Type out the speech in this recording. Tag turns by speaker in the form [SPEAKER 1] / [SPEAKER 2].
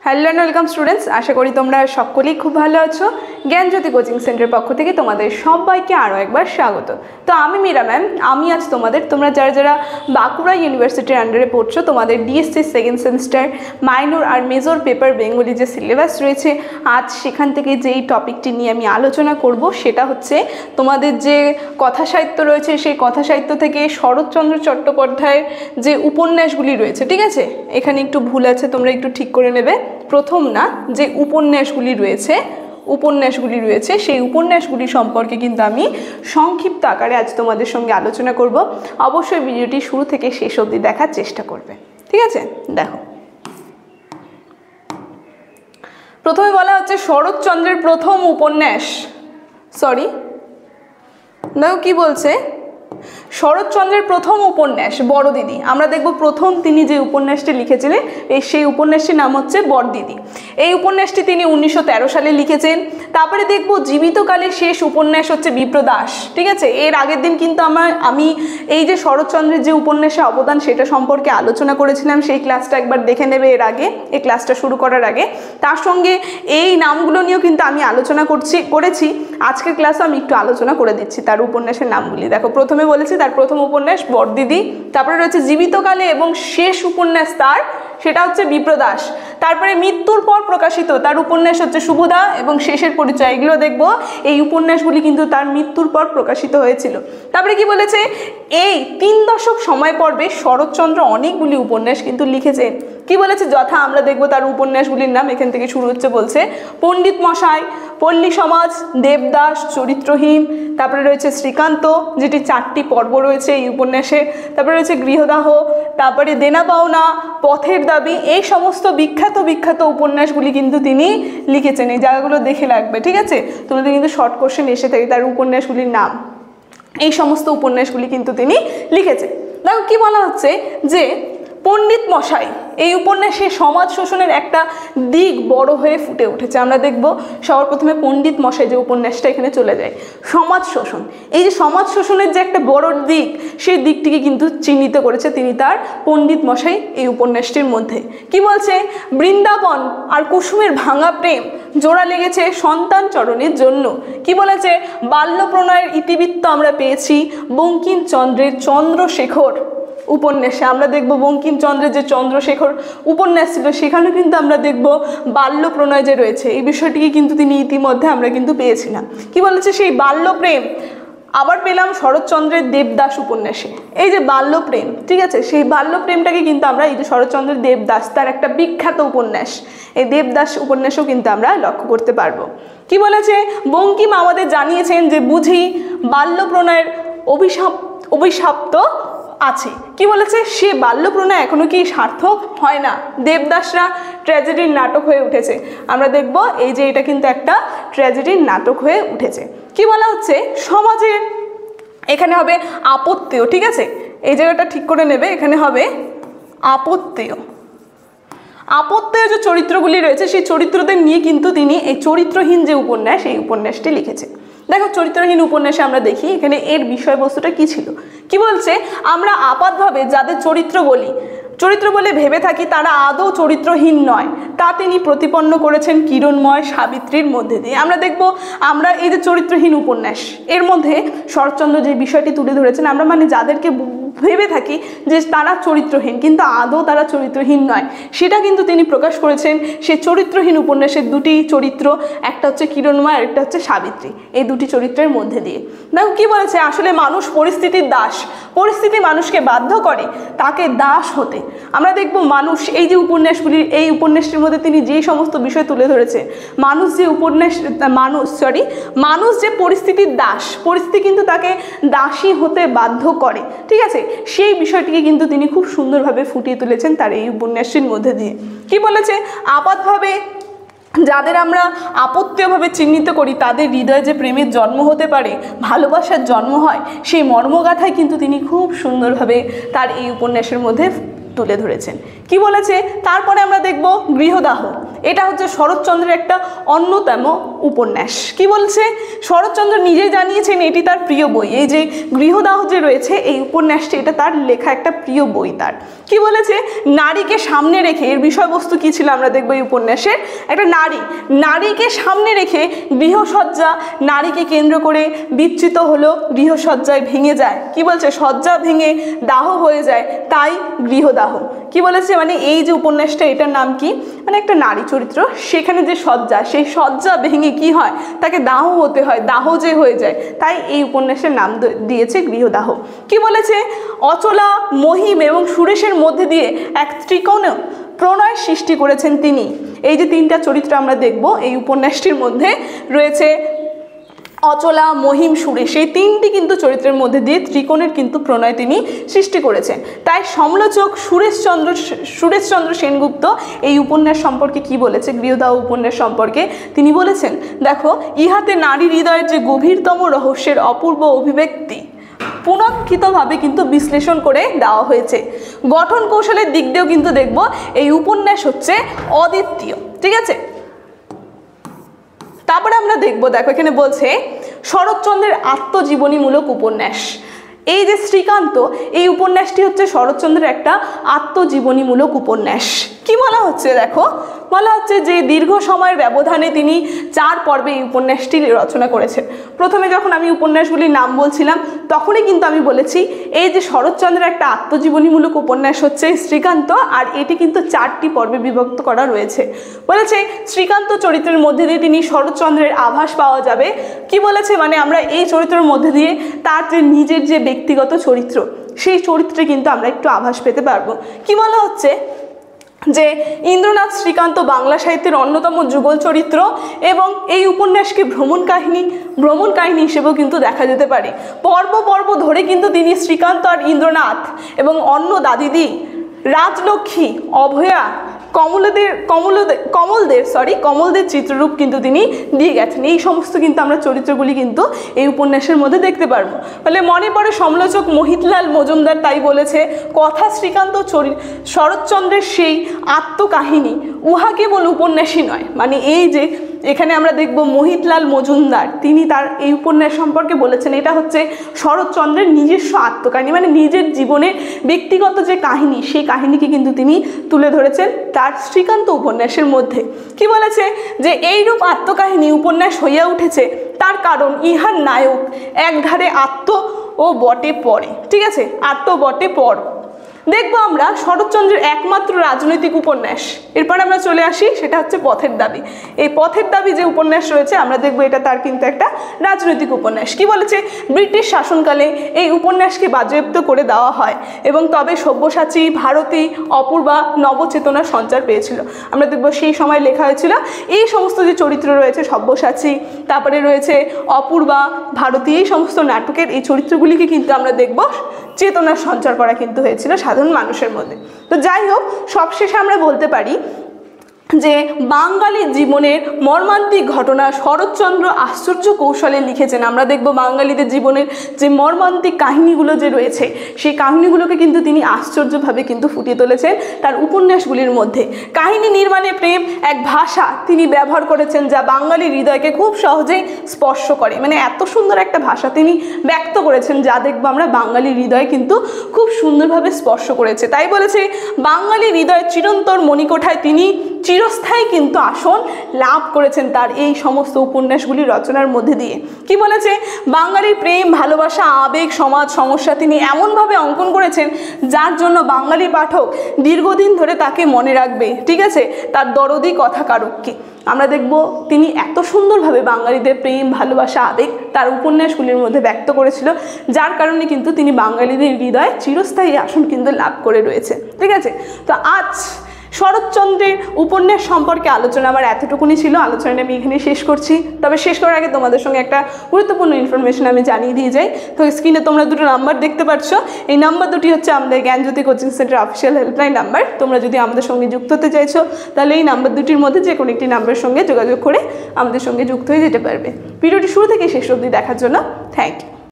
[SPEAKER 1] Hello and welcome students, আশা করি তোমরা সকলেই খুব ভালো আছো। জ্ঞানজ্যোতি কোচিং সেন্টারের পক্ষ থেকে তোমাদের সবাইকে আরও একবার স্বাগত। তো আমি মীরা ম্যাম, আমি আজ তোমরা যারা যারা বাঁকুড়া ইউনিভার্সিটির আন্ডারে পড়ছো, তোমাদের ডিএসসি সেকেন্ড সেমিস্টার মাইনর আর মেজর পেপার বেঙ্গলি যে সিলেবাস রয়েছে, আজ সেখান থেকে যেই টপিকটি নিয়ে আমি আলোচনা করব সেটা হচ্ছে তোমাদের যে কথা সাহিত্য রয়েছে, সেই কথা সাহিত্য থেকে শরৎচন্দ্র চট্টোপাধ্যায়ের যে উপন্যাসগুলি রয়েছে। ঠিক আছে, এখানে একটু ভুল আছে, তোমরা একটু ঠিক করে নেবে। প্রথম না, যে উপন্যাসগুলি রয়েছে সেই উপন্যাসগুলি সম্পর্কে কিন্তু আমি সংক্ষিপ্ত আকারে আজ তোমাদের সঙ্গে আলোচনা করব। অবশ্যই ভিডিওটি শুরু থেকে শেষ অবধি দেখার চেষ্টা করবে। ঠিক আছে, দেখো প্রথমে বলা হচ্ছে শরৎচন্দ্রের প্রথম উপন্যাস, দেখো কি বলছে, শরৎচন্দ্রের প্রথম উপন্যাস বড়দিদি। আমরা দেখব প্রথম তিনি যে উপন্যাসটি লিখেছিলেন সেই উপন্যাসটির নাম হচ্ছে বড়দিদি। এই উপন্যাসটি তিনি 1913 সালে লিখেছেন। তারপরে দেখব জীবিতকালের শেষ উপন্যাস হচ্ছে বিপ্রদাস। ঠিক আছে, এর আগের দিন কিন্তু আমি এই যে শরৎচন্দ্রের যে উপন্যাসে অবদান সেটা সম্পর্কে আলোচনা করেছিলাম, সেই ক্লাসটা একবার দেখে নেবে এর আগে, এই ক্লাসটা শুরু করার আগে। তার সঙ্গে এই নামগুলো নিয়েও কিন্তু আমি আলোচনা করেছি। আজকের ক্লাসে আমি একটু আলোচনা করে দিচ্ছি তার উপন্যাসের নামগুলি। দেখো প্রথমে বলেছি তার প্রথম উপন্যাস বড়দিদি, তারপরে রয়েছে জীবিতকালে এবং শেষ উপন্যাস তার সেটা হচ্ছে বিপ্রদাস। তারপরে মৃত্যুর পর প্রকাশিত তার উপন্যাস হচ্ছে শুভদা এবং শেষের পরিচয়। এগুলো দেখবো, এই উপন্যাসগুলি কিন্তু তার মৃত্যুর পর প্রকাশিত হয়েছিল। তারপরে কি বলেছে, এই 3 দশক সময় পর্বে শরৎচন্দ্র অনেকগুলি উপন্যাস কিন্তু লিখেছেন। কি বলেছে, যথা আমরা দেখবো তার উপন্যাসগুলির নাম এখান থেকে শুরু হচ্ছে, বলছে পণ্ডিত মশাই, পল্লী সমাজ, দেবদাস, চরিত্রহীন, তারপরে রয়েছে শ্রীকান্ত যেটি 4টি পর্ব রয়েছে এই উপন্যাসে, তারপরে রয়েছে গৃহদাহ, তারপরে দেনা পাওনা, পথের দাবি। এই সমস্ত বিখ্যাত উপন্যাসগুলি কিন্তু তিনি লিখেছেন। এই জায়গাগুলো দেখে রাখবে। ঠিক আছে, তোমাদের কিন্তু শর্ট কোশ্চেন এসে থাকে তার উপন্যাসগুলির নাম। এই সমস্ত উপন্যাসগুলি কিন্তু তিনি লিখেছেন। দেখো কি বলা হচ্ছে যে পণ্ডিত মশাই, এই উপন্যাসে সমাজ শোষণের একটা দিক বড় হয়ে ফুটে উঠেছে। আমরা দেখব সবার প্রথমে পণ্ডিত মশাই যে উপন্যাসটা, এখানে চলে যায় সমাজ শোষণ। এই যে সমাজ শোষণের যে একটা বড় দিক, সেই দিকটিকে কিন্তু চিহ্নিত করেছে তিনি তার পণ্ডিত মশাই এই উপন্যাসটির মধ্যে। কি বলছে, বৃন্দাবন আর কুসুমের ভাঙা প্রেম জোড়া লেগেছে সন্তান চরণের জন্য। কি বলেছে, বাল্য প্রণয়ের ইতিবৃত্ত আমরা পেয়েছি বঙ্কিমচন্দ্রের চন্দ্রশেখর উপন্যাসে। আমরা দেখব বঙ্কিমচন্দ্রের যে চন্দ্রশেখর উপন্যাস ছিল সেখানেও কিন্তু আমরা দেখব বাল্য প্রণয় যে রয়েছে এই বিষয়টিকে কিন্তু তিনি ইতিমধ্যে আমরা কিন্তু পেয়েছিলাম। কি বলেছে, সেই বাল্যপ্রেম আবার পেলাম শরৎচন্দ্রের দেবদাস উপন্যাসে। এই যে বাল্যপ্রেম, ঠিক আছে, সেই বাল্যপ্রেমটাকে কিন্তু আমরা এই যে শরৎচন্দ্রের দেবদাস, তার একটা বিখ্যাত উপন্যাস, এই দেবদাস উপন্যাসও কিন্তু আমরা লক্ষ্য করতে পারবো। কি বলেছে, বঙ্কিম আমাদের জানিয়েছেন যে বুঝি বাল্য প্রণয়ের অভিশাপ্ত আছে। কি বলেছে, সে বাল্যপ্রণয় এখনো কি সার্থক হয় না, দেবদাসরা ট্র্যাজেডির নাটক হয়ে উঠেছে। আমরা দেখব এই যে এটা কিন্তু একটা ট্র্যাজেডির নাটক হয়ে উঠেছে। কি বলা হচ্ছে, সমাজের, এখানে হবে আপত্যেয়। ঠিক আছে, এই জায়গাটা ঠিক করে নেবে, এখানে হবে আপত্যেয় যে চরিত্রগুলি রয়েছে সেই চরিত্রদের নিয়ে কিন্তু তিনি এই চরিত্রহীন যে উপন্যাস, এই উপন্যাসটি লিখেছে। দেখো চরিত্রহীন উপন্যাসে আমরা দেখি এখানে এর বিষয়বস্তুটা কি ছিল। কি বলছে, আমরা আপাতভাবে যাদের চরিত্র বলে ভেবে থাকি তারা আদৌ চরিত্রহীন নয়, তা তিনি প্রতিপন্ন করেছেন কিরণময় সাবিত্রীর মধ্যে দিয়ে। আমরা দেখব, আমরা এই যে চরিত্রহীন উপন্যাস এর মধ্যে শরৎচন্দ্র যে বিষয়টি তুলে ধরেছেন, আমরা মানে যাদেরকে ভেবে থাকি যে তারা চরিত্রহীন কিন্তু আদৌ তারা চরিত্রহীন নয়, সেটা কিন্তু তিনি প্রকাশ করেছেন সেই চরিত্রহীন উপন্যাসের 2টি চরিত্র, একটা হচ্ছে কিরণময় আর একটা হচ্ছে সাবিত্রী, এই 2টি চরিত্রের মধ্যে দিয়ে। দেখো কি বলেছে, আসলে মানুষ পরিস্থিতির দাস, পরিস্থিতি মানুষকে বাধ্য করে তাকে দাস হতে। আমরা দেখব মানুষ, এই যে উপন্যাসগুলি, এই উপন্যাসটির মধ্যে তিনি যেই সমস্ত বিষয় তুলে ধরেছে, মানুষ যে পরিস্থিতির দাস, পরিস্থিতি কিন্তু তাকে দাসী হতে বাধ্য করে। ঠিক আছে, সেই বিষয়টিকে কিন্তু তিনি খুব সুন্দরভাবে ফুটিয়ে তুলেছেন তার এই উপন্যাসটির মধ্যে দিয়ে। কি বলেছে, আপাতভাবে যাদের আমরা আপত্যভাবে চিহ্নিত করি তাদের হৃদয়ে যে প্রেমের জন্ম হতে পারে, ভালোবাসার জন্ম হয়, সেই মর্মগাথায় কিন্তু তিনি খুব সুন্দরভাবে তার এই উপন্যাসের মধ্যে তুলে ধরেছেন। কি বলেছে, তারপরে আমরা দেখব গৃহদাহ। এটা হচ্ছে শরৎচন্দ্রের একটা অন্যতম উপন্যাস। কি বলছে, শরৎচন্দ্র নিজেই জানিয়েছেন এটি তার প্রিয় বই। এই যে গৃহদাহ যে রয়েছে এই উপন্যাসটি, এটা তার লেখা একটা প্রিয় বই তার। কি বলেছে, নারীকে সামনে রেখে, এর বিষয়বস্তু কি ছিল আমরা দেখবো এই উপন্যাসের, একটা নারীকে সামনে রেখে গৃহসজ্জা নারীকে কেন্দ্র করে বিচ্যুত হলো, গৃহসজ্জায় ভেঙে যায়। কি বলছে, সজ্জা ভেঙে দাহ হয়ে যায়, তাই গৃহদাহ। কি বলেছে, মানে এই যে উপন্যাসটা এটার নাম কি, মানে একটা নারী চরিত্র, সেখানে যে সজ্জা, সেই সজ্জা ভেঙে কি হয়, তাকে দাহ হতে হয়, দাহ যে হয়ে যায়, তাই এই উপন্যাসের নাম দিয়েছে গৃহদাহ। কি বলেছে, অচলা, মহিম এবং সুরেশের মধ্যে দিয়ে এক ত্রিকোণ প্রণয় সৃষ্টি করেছেন তিনি। এই যে তিনটা চরিত্র আমরা দেখব এই উপন্যাসটির মধ্যে রয়েছে, অচলা, মহিম, সুরেশ, এই তিনটি কিন্তু চরিত্রের মধ্যে দিয়ে ত্রিকোণের কিন্তু প্রণয় তিনি সৃষ্টি করেছেন। তাই সমালোচক সুরেশচন্দ্র সেনগুপ্ত এই উপন্যাস সম্পর্কে কি বলেছে, গৃহদাহ উপন্যাস সম্পর্কে তিনি বলেছেন, দেখো, ইহাতে নারী হৃদয়ের যে গভীরতম রহস্যের অপূর্ব অভিব্যক্তি পুনঃক্ষিতভাবে কিন্তু বিশ্লেষণ করে দেওয়া হয়েছে। গঠন কৌশলের দিক দিয়েও কিন্তু দেখব এই উপন্যাস হচ্ছে অদ্বিতীয়। ঠিক আছে, তারপরে আমরা দেখবো, দেখো এখানে বলছে শরৎচন্দ্রের আত্মজীবনীমূলক উপন্যাস। এই যে শ্রীকান্ত, এই উপন্যাসটি হচ্ছে শরৎচন্দ্রের একটা আত্মজীবনীমূলক উপন্যাস। কি বলা হচ্ছে, দেখো বলা হচ্ছে যে দীর্ঘ সময়ের ব্যবধানে তিনি 4 পর্বে এই উপন্যাসটি রচনা করেছেন। প্রথমে যখন আমি উপন্যাসগুলির নাম বলছিলাম তখনই কিন্তু আমি বলেছি এই যে শরৎচন্দ্রের একটা আত্মজীবনীমূলক উপন্যাস হচ্ছে শ্রীকান্ত, আর এটি কিন্তু 4টি পর্বে বিভক্ত করা রয়েছে। বলেছে শ্রীকান্ত চরিত্রের মধ্যে দিয়ে তিনি শরৎচন্দ্রের আভাস পাওয়া যাবে। কি বলেছে, মানে আমরা এই চরিত্রের মধ্যে দিয়ে তার যে নিজের যে ব্যক্তিগত চরিত্র, সেই চরিত্রে কিন্তু আমরা একটু আভাস পেতে পারবো। কি বলা হচ্ছে যে ইন্দ্রনাথ শ্রীকান্ত বাংলা সাহিত্যের অন্যতম যুগল চরিত্র, এবং এই উপন্যাসকে ভ্রমণ কাহিনী হিসেবেও কিন্তু দেখা যেতে পারে। পর্ব ধরে কিন্তু তিনি শ্রীকান্ত আর ইন্দ্রনাথ এবং অন্য দাদিদি, রাজলক্ষ্মী, অভয়া, কমলদের চিত্ররূপ কিন্তু তিনি দিয়ে গেছেন। এই সমস্ত কিন্তু আমরা চরিত্রগুলি কিন্তু এই উপন্যাসের মধ্যে দেখতে পারবো। ফলে মনে পড়ে সমালোচক মোহিতলাল মজুমদার তাই বলেছে, কথা শ্রীকান্ত শরৎচন্দ্রের সেই আত্মকাহিনী উহা কেবল উপন্যাসই নয়। মানে এই যে এখানে আমরা দেখব মোহিতলাল মজুমদার তিনি তার এই উপন্যাস সম্পর্কে বলেছেন এটা হচ্ছে শরৎচন্দ্রের নিজস্ব আত্মকাহিনী, মানে নিজের জীবনের ব্যক্তিগত যে কাহিনী, সেই কাহিনীকে কিন্তু তিনি তুলে ধরেছেন তার শ্রীকান্ত উপন্যাসের মধ্যে। কি বলেছে যে এইরূপ আত্মকাহিনী উপন্যাস হইয়া উঠেছে তার কারণ ইহার নায়ক একধারে আত্ম ও বটে পড়ে। ঠিক আছে, আত্ম বটে পড়। দেখবো আমরা শরৎচন্দ্রের একমাত্র রাজনৈতিক উপন্যাস। এরপর আমরা চলে আসি, সেটা হচ্ছে পথের দাবি। এই পথের দাবি যে উপন্যাস রয়েছে আমরা দেখবো এটা তার কিন্তু একটা রাজনৈতিক উপন্যাস। কি বলেছে, ব্রিটিশ শাসনকালে এই উপন্যাসকে বাজেয়াপ্ত করে দেওয়া হয় এবং তবে সব্যসাচী, ভারতী, অপূর্বা নবচেতনার সঞ্চার পেয়েছিল। আমরা দেখবো সেই সময় লেখা হয়েছিল এই সমস্ত যে চরিত্র রয়েছে, সব্যসাচী, তারপরে রয়েছে অপূর্বা, ভারতী, এই সমস্ত নাটকের এই চরিত্রগুলিকে কিন্তু আমরা দেখব চেতনার সঞ্চার করা কিন্তু হয়েছিল সাধারণ মানুষের মধ্যে। তো যাই হোক, সবশেষে আমরা বলতে পারি যে বাঙালি জীবনের মর্মান্তিক ঘটনা শরৎচন্দ্র আশ্চর্য কৌশলে লিখেছেন। আমরা দেখব বাঙালিদের জীবনের যে মর্মান্তিক কাহিনীগুলো যে রয়েছে সেই কাহিনীগুলোকে কিন্তু তিনি আশ্চর্যভাবে কিন্তু ফুটিয়ে তুলেছেন তার উপন্যাসগুলির মধ্যে। কাহিনী নির্মাণে প্রেম এক ভাষা তিনি ব্যবহার করেছেন যা বাঙালি হৃদয়কে খুব সহজেই স্পর্শ করে। মানে এত সুন্দর একটা ভাষা তিনি ব্যক্ত করেছেন যা দেখবো আমরা বাঙালি হৃদয় কিন্তু খুব সুন্দরভাবে স্পর্শ করেছে। তাই বলেছে বাঙালি হৃদয়ের চিরন্তর মণিকোঠায় তিনি চিরস্থায়ী কিন্তু আসন লাভ করেছেন তার এই সমস্ত উপন্যাসগুলি রচনার মধ্যে দিয়ে। কি বলেছে, বাঙালির প্রেম, ভালোবাসা, আবেগ, সমাজ, সমস্যা তিনি এমনভাবে অঙ্কন করেছেন যার জন্য বাঙালি পাঠক দীর্ঘদিন ধরে তাকে মনে রাখবে। ঠিক আছে, তার দরদি কথাকারককে আমরা দেখব তিনি এত সুন্দরভাবে বাঙালিদের প্রেম, ভালোবাসা, আবেগ তার উপন্যাসগুলির মধ্যে ব্যক্ত করেছিল, যার কারণে কিন্তু তিনি বাঙালিদের হৃদয়ে চিরস্থায়ী আসন কিন্তু লাভ করে রয়েছে। ঠিক আছে, তো আজ শরৎচন্দ্রের উপন্যাস সম্পর্কে আলোচনা আমার এতটুকুনি ছিল। আলোচনাটা আমি এখানে শেষ করছি। তবে শেষ করার আগে তোমাদের সঙ্গে একটা গুরুত্বপূর্ণ ইনফরমেশন আমি জানিয়ে দিয়ে যাই। তো স্ক্রিনে তোমরা দুটো নাম্বার দেখতে পাচ্ছ, এই নাম্বার দুটি হচ্ছে আমাদের Gyanjyoti coaching centre official helpline number. তোমরা যদি আমাদের সঙ্গে যুক্ত হতে চাইছো তাহলে এই নাম্বার দুটির মধ্যে যে কোনো একটি নাম্বারের সঙ্গে যোগাযোগ করে আমাদের সঙ্গে যুক্ত হয়ে যেতে পারবে। ভিডিওটি শুরু থেকে শেষ অবধি দেখার জন্য থ্যাংক ইউ।